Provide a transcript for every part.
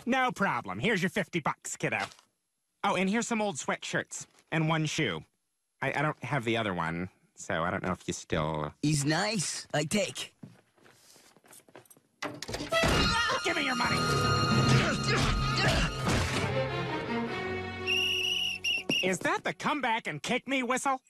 No problem. Here's your 50 bucks, kiddo. Oh, and here's some old sweatshirts and one shoe. I don't have the other one, so I don't know if you still... He's nice. I take. Give me your money! Is that the come back and kick me whistle?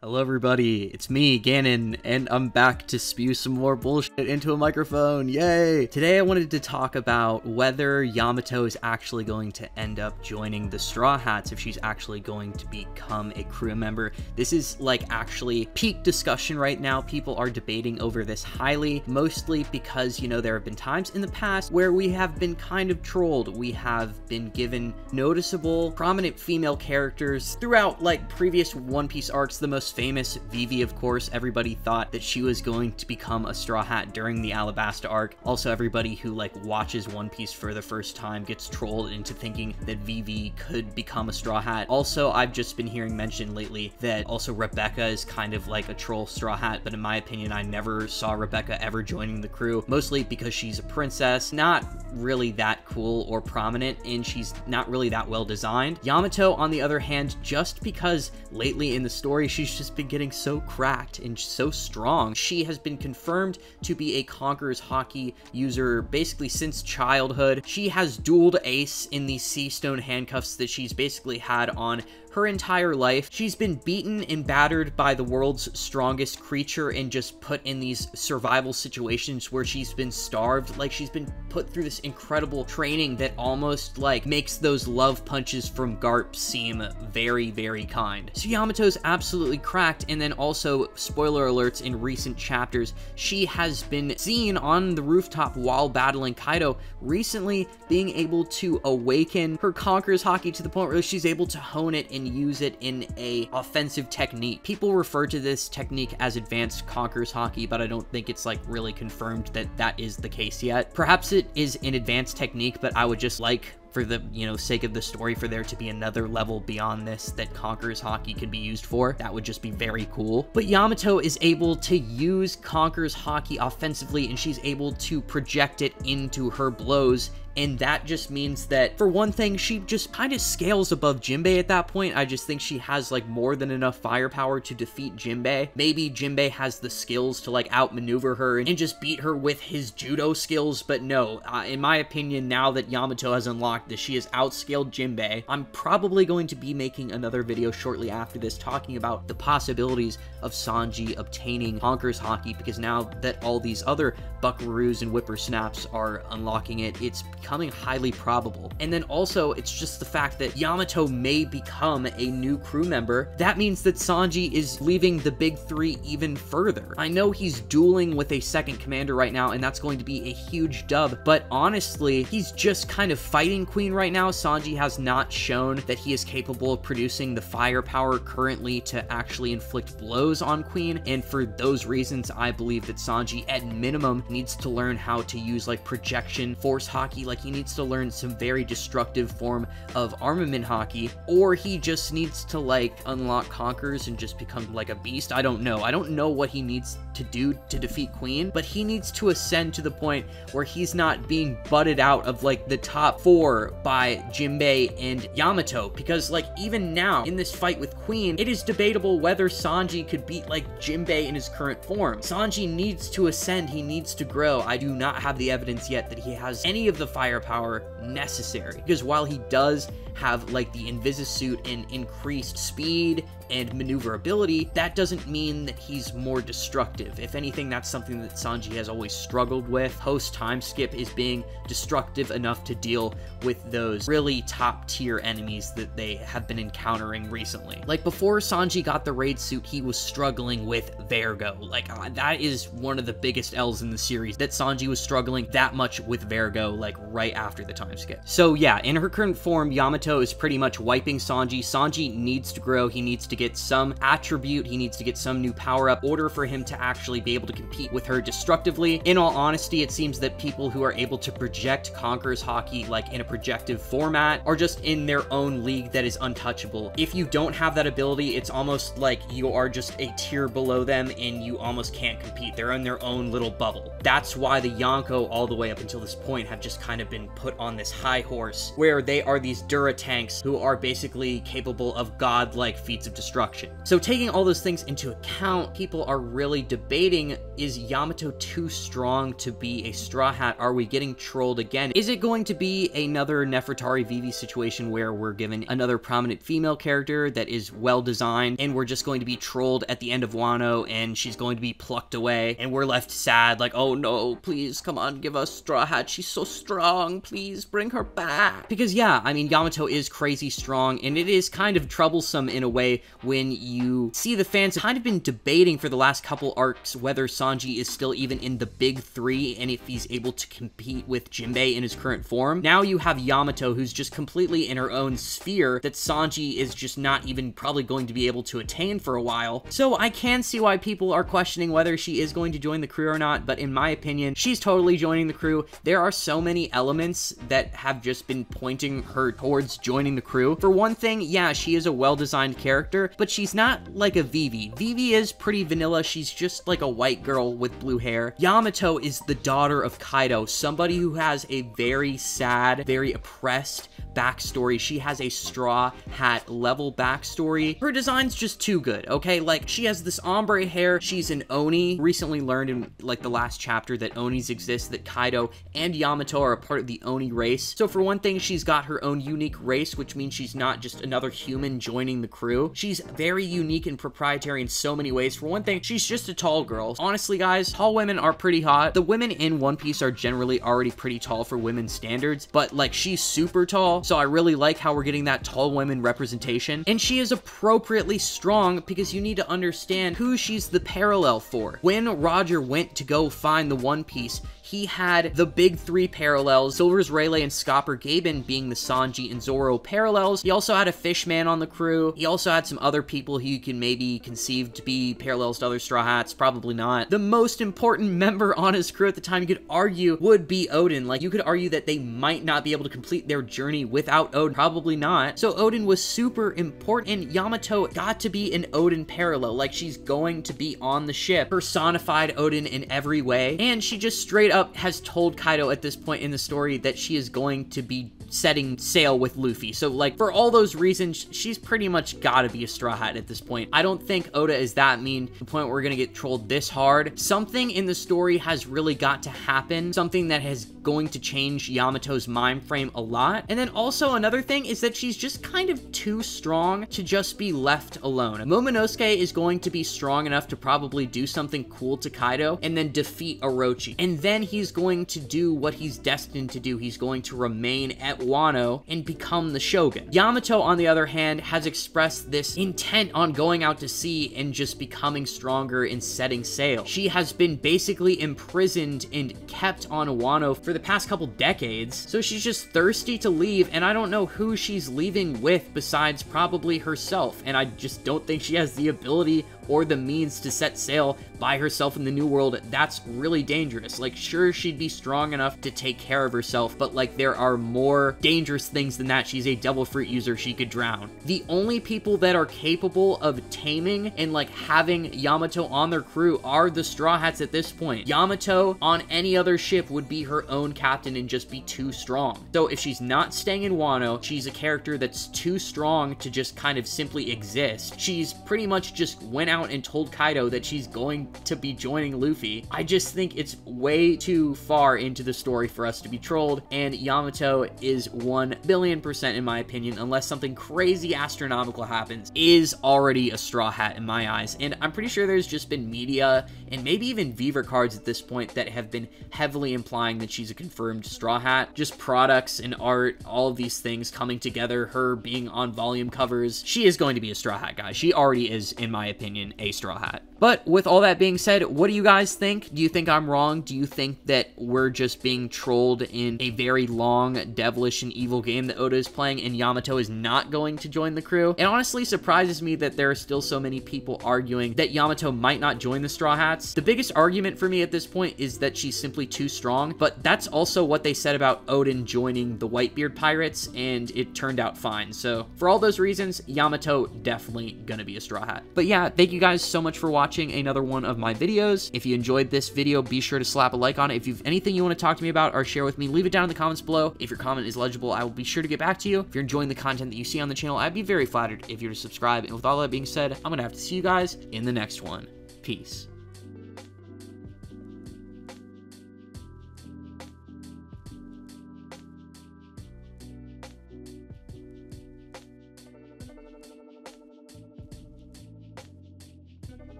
Hello everybody, it's me, Gannon, and I'm back to spew some more bullshit into a microphone, yay! Today I wanted to talk about whether Yamato is actually going to end up joining the Strawhats, if she's actually going to become a crew member. This is like actually peak discussion right now. People are debating over this highly, mostly because, you know, there have been times in the past where we have been kind of trolled. We have been given noticeable, prominent female characters throughout like previous One Piece arcs. The most famous, Vivi, of course. Everybody thought that she was going to become a Straw Hat during the Alabasta arc. Also, everybody who like watches One Piece for the first time gets trolled into thinking that Vivi could become a Straw Hat. Also, I've just been hearing mentioned lately that also Rebecca is kind of like a troll Straw Hat, but in my opinion, I never saw Rebecca ever joining the crew, mostly because she's a princess, not really that cool or prominent, and she's not really that well designed. Yamato, on the other hand, just because lately in the story, she's just been getting so cracked and so strong. She has been confirmed to be a Conqueror's Haki user basically since childhood. She has dueled Ace in the sea stone handcuffs that she's basically had on her entire life. She's been beaten and battered by the world's strongest creature and just put in these survival situations where she's been starved. Like, she's been put through this incredible training that almost like makes those love punches from Garp seem very, very kind. So Yamato's absolutely cracked, and then also, spoiler alerts, in recent chapters, she has been seen on the rooftop while battling Kaido, recently being able to awaken her Conqueror's Haki to the point where she's able to hone it and use it in a offensive technique. People refer to this technique as advanced Conqueror's Haki, but I don't think it's like really confirmed that that is the case yet. Perhaps it is an advanced technique, but I would just like, for the, you know, sake of the story, for there to be another level beyond this that Conqueror's Haki could be used for. That would just be very cool. But Yamato is able to use Conqueror's Haki offensively, and she's able to project it into her blows. And that just means that, for one thing, she just kind of scales above Jinbei at that point. I just think she has, like, more than enough firepower to defeat Jinbei. Maybe Jinbei has the skills to, like, outmaneuver her and just beat her with his judo skills, but no. In my opinion, now that Yamato has unlocked this, she has outscaled Jinbei. I'm probably going to be making another video shortly after this talking about the possibilities of Sanji obtaining Conqueror's Haki, because now that all these other buckaroos and whippersnaps are unlocking it, it's becoming highly probable. And then also, it's just the fact that Yamato may become a new crew member. That means that Sanji is leaving the big three even further. I know he's dueling with a second commander right now, and that's going to be a huge dub, but honestly, he's just kind of fighting Queen right now. Sanji has not shown that he is capable of producing the firepower currently to actually inflict blows on Queen, and for those reasons, I believe that Sanji, at minimum, needs to learn how to use, like, projection, force Haki. Like, he needs to learn some very destructive form of armament Haki, or he just needs to, like, unlock Conquerors and just become, like, a beast. I don't know. I don't know what he needs to do to defeat Queen, but he needs to ascend to the point where he's not being butted out of, like, the top 4 by Jinbei and Yamato, because, like, even now, in this fight with Queen, it is debatable whether Sanji could beat, like, Jinbei in his current form. Sanji needs to ascend. He needs to grow. I do not have the evidence yet that he has any of the firepower necessary, because while he does have, like, the Invisisuit and increased speed and maneuverability, that doesn't mean that he's more destructive. If anything, that's something that Sanji has always struggled with. Post time skip is being destructive enough to deal with those really top tier enemies that they have been encountering recently. Like, before Sanji got the raid suit, he was struggling with Vergo. Like, that is one of the biggest L's in the series, that Sanji was struggling that much with Vergo, like, right after the time skip. So yeah, in her current form, Yamato is pretty much wiping Sanji. Sanji needs to grow. He needs to to get some attribute, he needs to get some new power-up in order for him to actually be able to compete with her destructively. In all honesty, it seems that people who are able to project Conqueror's Haki like in a projective format are just in their own league that is untouchable. If you don't have that ability, it's almost like you are just a tier below them and you almost can't compete. They're in their own little bubble. That's why the Yonko all the way up until this point have just kind of been put on this high horse where they are these Dura tanks who are basically capable of godlike feats of destruction. So taking all those things into account, people are really debating, is Yamato too strong to be a Straw Hat? Are we getting trolled again? Is it going to be another Nefertari Vivi situation where we're given another prominent female character that is well designed and we're just going to be trolled at the end of Wano and she's going to be plucked away and we're left sad like, oh no, please come on, give us Straw Hat, she's so strong, please bring her back. Because yeah, I mean, Yamato is crazy strong and it is kind of troublesome in a way when you see the fans have kind of been debating for the last couple arcs whether Sanji is still even in the big three and if he's able to compete with Jinbei in his current form. Now you have Yamato who's just completely in her own sphere that Sanji is just not even probably going to be able to attain for a while. So I can see why people are questioning whether she is going to join the crew or not, but in my opinion, she's totally joining the crew. There are so many elements that have just been pointing her towards joining the crew. For one thing, yeah, she is a well-designed character, but she's not like a Vivi. Vivi is pretty vanilla. She's just like a white girl with blue hair. Yamato is the daughter of Kaido, somebody who has a very sad, very oppressed backstory. She has a Straw Hat level backstory. Her design's just too good, okay? Like, she has this ombre hair. She's an Oni. Recently learned in, like, the last chapter that Onis exist, that Kaido and Yamato are a part of the Oni race. So for one thing, she's got her own unique race, which means she's not just another human joining the crew. She's very unique and proprietary in so many ways. For one thing, she's just a tall girl. Honestly, guys, tall women are pretty hot. The women in One Piece are generally already pretty tall for women's standards, but, like, she's super tall. So I really like how we're getting that tall women representation. And she is appropriately strong because you need to understand who she's the parallel for. When Roger went to go find the One Piece, he had the big three parallels, Silver's Rayleigh and Scopper Gaben being the Sanji and Zoro parallels. He also had a Fishman on the crew. He also had some other people who you can maybe conceive to be parallels to other Straw Hats, probably not. The most important member on his crew at the time, you could argue, would be Oden. Like, you could argue that they might not be able to complete their journey without Oden, probably not. So Oden was super important. Yamato got to be an Oden parallel, like she's going to be on the ship, personified Oden in every way, and she just straight up has told Kaido at this point in the story that she is going to be setting sail with Luffy. So, like, for all those reasons, she's pretty much gotta be a Straw Hat at this point. I don't think Oda is that mean to the point where we're gonna get trolled this hard. Something in the story has really got to happen, something that has going to change Yamato's mind frame a lot. And then also another thing is that she's just kind of too strong to just be left alone. Momonosuke is going to be strong enough to probably do something cool to Kaido and then defeat Orochi. And then he's going to do what he's destined to do. He's going to remain at Wano and become the Shogun. Yamato, on the other hand, has expressed this intent on going out to sea and just becoming stronger and setting sail. She has been basically imprisoned and kept on Wano for the past couple decades, so she's just thirsty to leave, and I don't know who she's leaving with besides probably herself, and I just don't think she has the ability or the means to set sail by herself in the New World. That's really dangerous. Like, sure, she'd be strong enough to take care of herself, but, like, there are more dangerous things than that. She's a devil fruit user. She could drown. The only people that are capable of taming and, like, having Yamato on their crew are the Straw Hats at this point. Yamato on any other ship would be her own captain and just be too strong. So if she's not staying in Wano, she's a character that's too strong to just kind of simply exist. She's pretty much just went out and told Kaido that she's going to be joining Luffy. I just think it's way too far into the story for us to be trolled, and Yamato is 1,000,000,000% in my opinion, unless something crazy astronomical happens, is already a Straw Hat in my eyes. And I'm pretty sure there's just been media and maybe even Viver cards at this point that have been heavily implying that she's a confirmed Straw Hat. Just products and art, all of these things coming together, her being on volume covers. She is going to be a Straw Hat, guys. She already is, in my opinion, a Straw Hat. But with all that being said, what do you guys think? Do you think I'm wrong? Do you think that we're just being trolled in a very long, devilish devilish and evil game that Oda is playing, and Yamato is not going to join the crew. It honestly surprises me that there are still so many people arguing that Yamato might not join the Straw Hats. The biggest argument for me at this point is that she's simply too strong, but that's also what they said about Oden joining the Whitebeard Pirates, and it turned out fine. So for all those reasons, Yamato definitely gonna be a Straw Hat. But yeah, thank you guys so much for watching another one of my videos. If you enjoyed this video, be sure to slap a like on it. If you have anything you want to talk to me about or share with me, leave it down in the comments below. If your comment is legible, I will be sure to get back to you. If you're enjoying the content that you see on the channel, I'd be very flattered if you were to subscribe. And with all that being said, I'm gonna have to see you guys in the next one. Peace.